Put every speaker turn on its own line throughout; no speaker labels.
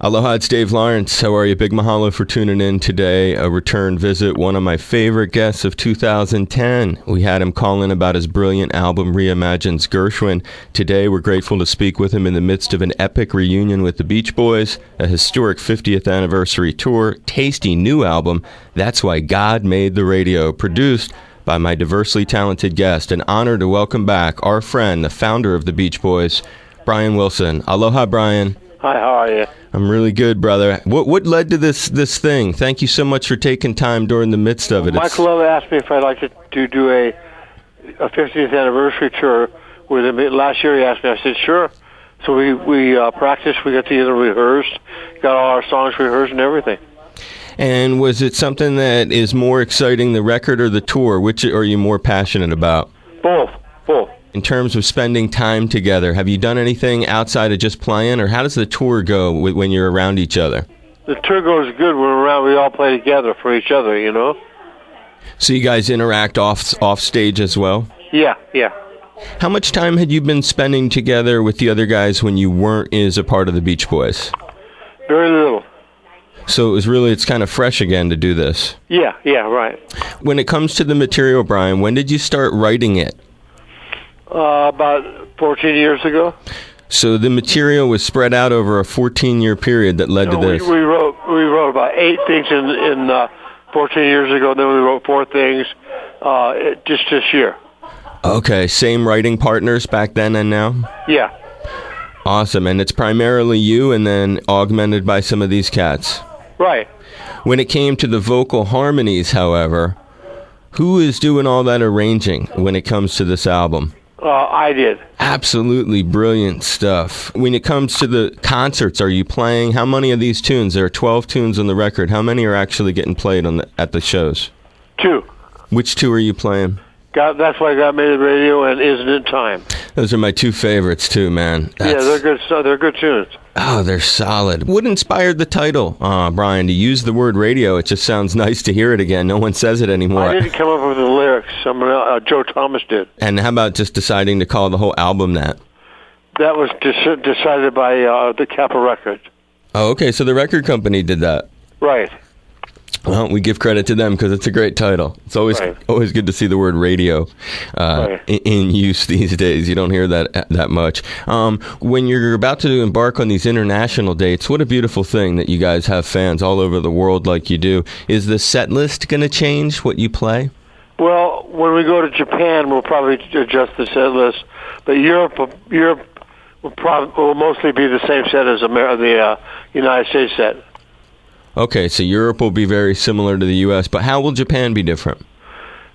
Aloha, it's Dave Lawrence. How are you? Big mahalo for tuning in today. A return visit, one of my favorite guests of 2010. We had him call in about his brilliant album, Reimagines Gershwin. Today, we're grateful to speak with him in the midst of an epic reunion with the Beach Boys, a historic 50th anniversary tour, tasty new album, That's Why God Made the Radio, produced by my diversely talented guest. An honor to welcome back our friend, the founder of the Beach Boys, Brian Wilson. Aloha, Brian.
Hi, how are you?
I'm really good, brother. What led to this thing? Thank you so much for taking time during the midst of it.
Michael Love asked me if I'd like to do a 50th anniversary tour with him. Last year he asked me. I said, sure. So we practiced. We got together, rehearsed, got all our songs rehearsed and everything.
And was it something that is more exciting, the record or the tour? Which are you more passionate about?
Both.
In terms of spending time together, have you done anything outside of just playing, or how does the tour go when you're around each other?
The tour goes good. We're around. We all play together for each other, you know?
So you guys interact off stage as well?
Yeah.
How much time had you been spending together with the other guys when you weren't as a part of the Beach Boys?
Very little.
So it's kind of fresh again to do this.
Yeah, right.
When it comes to the material, Brian, when did you start writing it?
About 14 years ago.
So the material was spread out over a 14-year period that led to this.
We wrote about 8 things in 14 years ago. Then we wrote 4 things just this year.
Okay, same writing partners back then and now?
Yeah.
Awesome, and it's primarily you and then augmented by some of these cats?
Right.
When it came to the vocal harmonies, however, who is doing all that arranging when it comes to this album?
I did.
Absolutely brilliant stuff. When it comes to the concerts, are you playing? How many of these tunes? There are 12 tunes on the record. How many are actually getting played at the shows? 2. Which 2 are you playing?
That's Why God Made the Radio and Isn't It Time.
Those are my 2 favorites too, man.
They're good. They're good tunes.
Oh, they're solid. What inspired the title, Brian? To use the word radio, it just sounds nice to hear it again. No one says it anymore.
I didn't come up with the lyrics. Someone else, Joe Thomas did.
And how about just deciding to call the whole album that?
That was decided by the Kappa Records. Oh,
okay. So the record company did that.
Right.
Well, we give credit to them because it's a great title. It's always good to see the word radio in use these days. You don't hear that much. When you're about to embark on these international dates, what a beautiful thing that you guys have fans all over the world like you do. Is the set list going to change what you play?
Well, when we go to Japan, we'll probably adjust the set list. But Europe will mostly be the same set as the United States set.
Okay, so Europe will be very similar to the U.S., but how will Japan be different?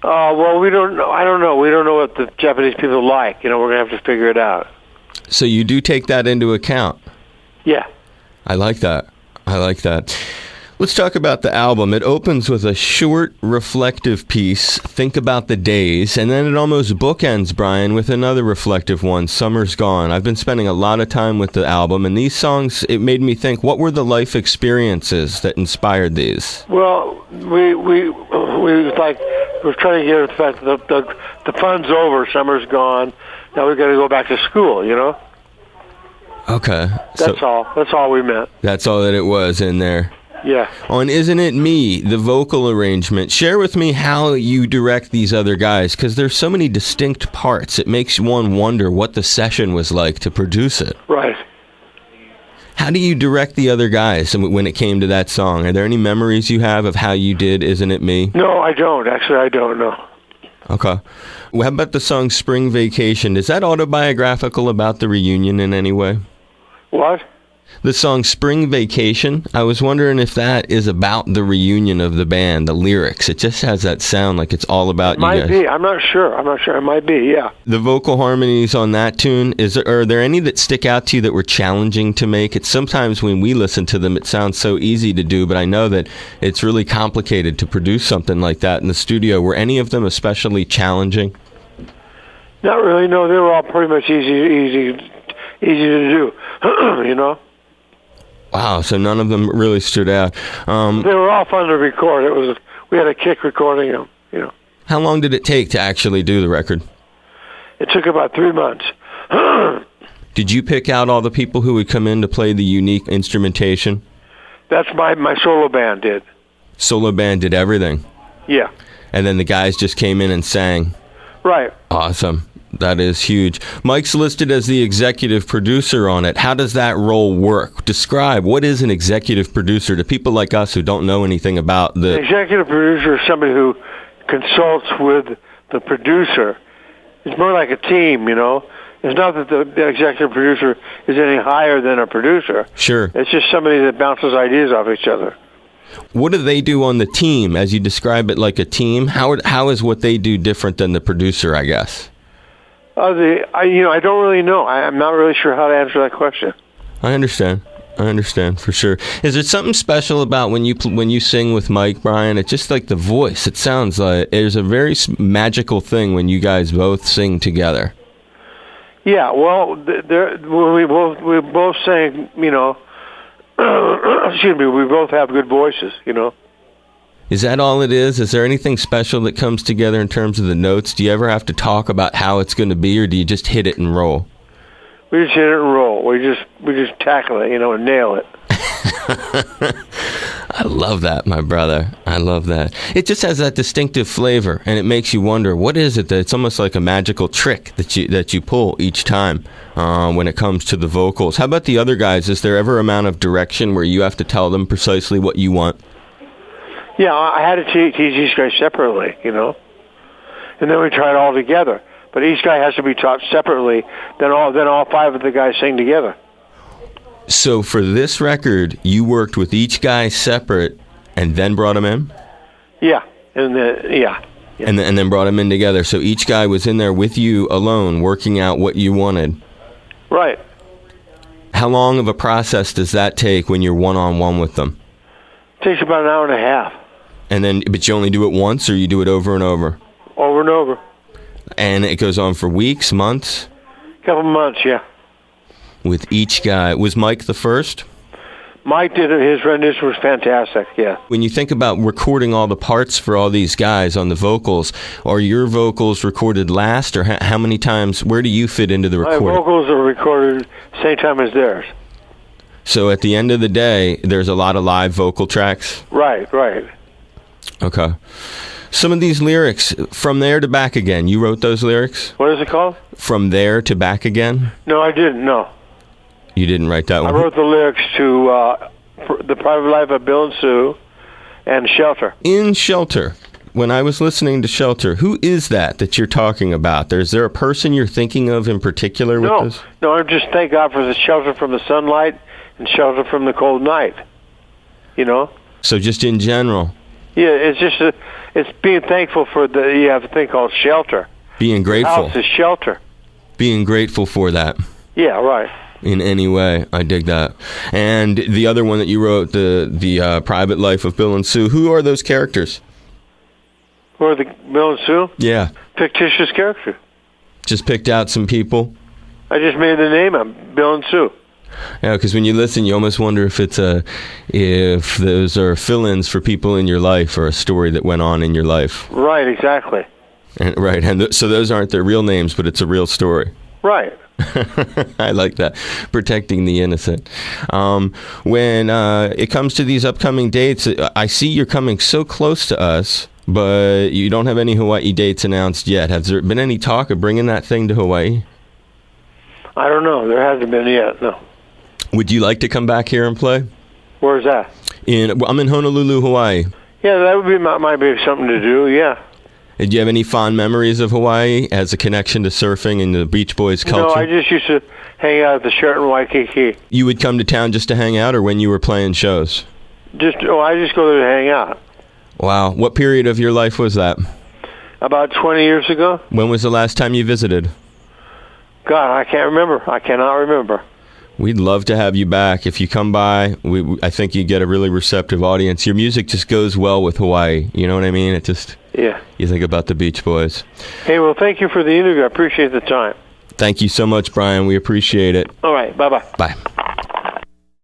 Well, we don't know. I don't know. We don't know what the Japanese people like. We're going to have to figure it out.
So you do take that into account?
Yeah.
I like that. Let's talk about the album. It opens with a short, reflective piece, Think About the Days, and then it almost bookends, Brian, with another reflective one, Summer's Gone. I've been spending a lot of time with the album, and these songs, it made me think, what were the life experiences that inspired these? Well,
we're trying to get the fact that the fun's over, summer's gone, now we've got to go back to school,
Okay.
That's all we meant.
That's all that it was in there.
Yeah.
On Isn't It Me, the vocal arrangement, share with me how you direct these other guys, because there's so many distinct parts. It makes one wonder what the session was like to produce it.
Right.
How do you direct the other guys when it came to that song? Are there any memories you have of how you did Isn't It Me?
No, I don't. Actually, I don't know.
Okay. Well, how about the song Spring Vacation? Is that autobiographical about the reunion in any way?
What?
The song Spring Vacation, I was wondering if that is about the reunion of the band, the lyrics. It just has that sound like it's all about you guys.
Might be. I'm not sure. It might be, yeah.
The vocal harmonies on that tune, are there any that stick out to you that were challenging to make? It's sometimes when we listen to them, it sounds so easy to do, but I know that it's really complicated to produce something like that in the studio. Were any of them especially challenging?
Not really, no. They were all pretty much easy to do,
Wow, so none of them really stood out.
They were all fun to record. We had a kick recording them,
How long did it take to actually do the record?
It took about 3 months.
Did you pick out all the people who would come in to play the unique instrumentation?
That's my solo band did.
Solo band did everything?
Yeah.
And then the guys just came in and sang?
Right.
Awesome. That is huge. Mike's listed as the executive producer on it. How does that role work? Describe, what is an executive producer to people like us who don't know anything about the...
An executive producer is somebody who consults with the producer. It's more like a team, you know. It's not that the executive producer is any higher than a producer.
Sure.
It's just somebody that bounces ideas off each other.
What do they do on the team? As you describe it like a team, how is what they do different than the producer, I guess?
I don't really know. I'm not really sure how to answer that question.
I understand for sure. Is there something special about when you sing with Mike, Brian? It's just like the voice. It sounds like there's a very magical thing when you guys both sing together. Yeah,
well, we both sang, you know. Excuse me. We both have good voices, you know.
Is that all it is? Is there anything special that comes together in terms of the notes? Do you ever have to talk about how it's going to be, or do you just hit it and roll?
We just hit it and roll. We just tackle it, you know, and nail it.
I love that, my brother. I love that. It just has that distinctive flavor, and it makes you wonder, what is it that it's almost like a magical trick that you pull each time when it comes to the vocals. How about the other guys? Is there ever amount of direction where you have to tell them precisely what you want?
Yeah, I had to teach each guy separately, you know, and then we try it all together. But each guy has to be taught separately. Then all five of the guys sing together.
So for this record, you worked with each guy separate, and then brought them in.
Yeah,
and then brought them in together. So each guy was in there with you alone, working out what you wanted.
Right.
How long of a process does that take when you're one-on-one with them?
It takes about an hour and a half.
But you only do it once, or you do it over and over?
Over and over.
And it goes on for weeks, months?
Couple months, yeah.
With each guy. Was Mike the first?
Mike did it. His rendition was fantastic, yeah.
When you think about recording all the parts for all these guys on the vocals, are your vocals recorded last, or how many times, where do you fit into the recording?
My vocals are recorded same time as theirs.
So at the end of the day, there's a lot of live vocal tracks?
Right.
Okay. Some of these lyrics, From There to Back Again, you wrote those lyrics?
What is it called?
From There to Back Again?
No, I didn't, no.
You didn't write that one?
I wrote the lyrics to The Private Life of Bill and Sue and Shelter.
In Shelter, when I was listening to Shelter, who is that you're talking about? Is there a person you're thinking of in particular with this?
No, I just thank God for the shelter from the sunlight and shelter from the cold night, you know?
So just in general?
Yeah, it's just it's being thankful for you have a thing called shelter.
Being grateful.
House is shelter.
Being grateful for that.
Yeah, right.
In any way, I dig that. And the other one that you wrote, the Private Life of Bill and Sue, who are those characters?
Who are the Bill and Sue?
Yeah. Fictitious
character.
Just picked out some people?
I just made the name up, Bill and Sue.
Yeah, because when you listen, you almost wonder if those are fill-ins for people in your life or a story that went on in your life.
Right, exactly.
So those aren't their real names, but it's a real story.
Right.
I like that. Protecting the innocent. When it comes to these upcoming dates, I see you're coming so close to us, but you don't have any Hawaii dates announced yet. Has there been any talk of bringing that thing to Hawaii?
I don't know. There hasn't been yet, no.
Would you like to come back here and play?
Where's that?
I'm in Honolulu, Hawaii.
Yeah, that would be might be something to do, yeah.
Do you have any fond memories of Hawaii as a connection to surfing and the Beach Boys culture?
No, I just used to hang out at the Sheraton Waikiki.
You would come to town just to hang out, or when you were playing shows?
I just go there to hang out.
Wow. What period of your life was that?
About 20 years ago.
When was the last time you visited?
God, I can't remember. I cannot remember.
We'd love to have you back. If you come by, I think you get a really receptive audience. Your music just goes well with Hawaii. You know what I mean? It just...
Yeah.
You think about the Beach Boys.
Hey, well, thank you for the interview. I appreciate the time.
Thank you so much, Brian. We appreciate it.
All right. Bye-bye.
Bye.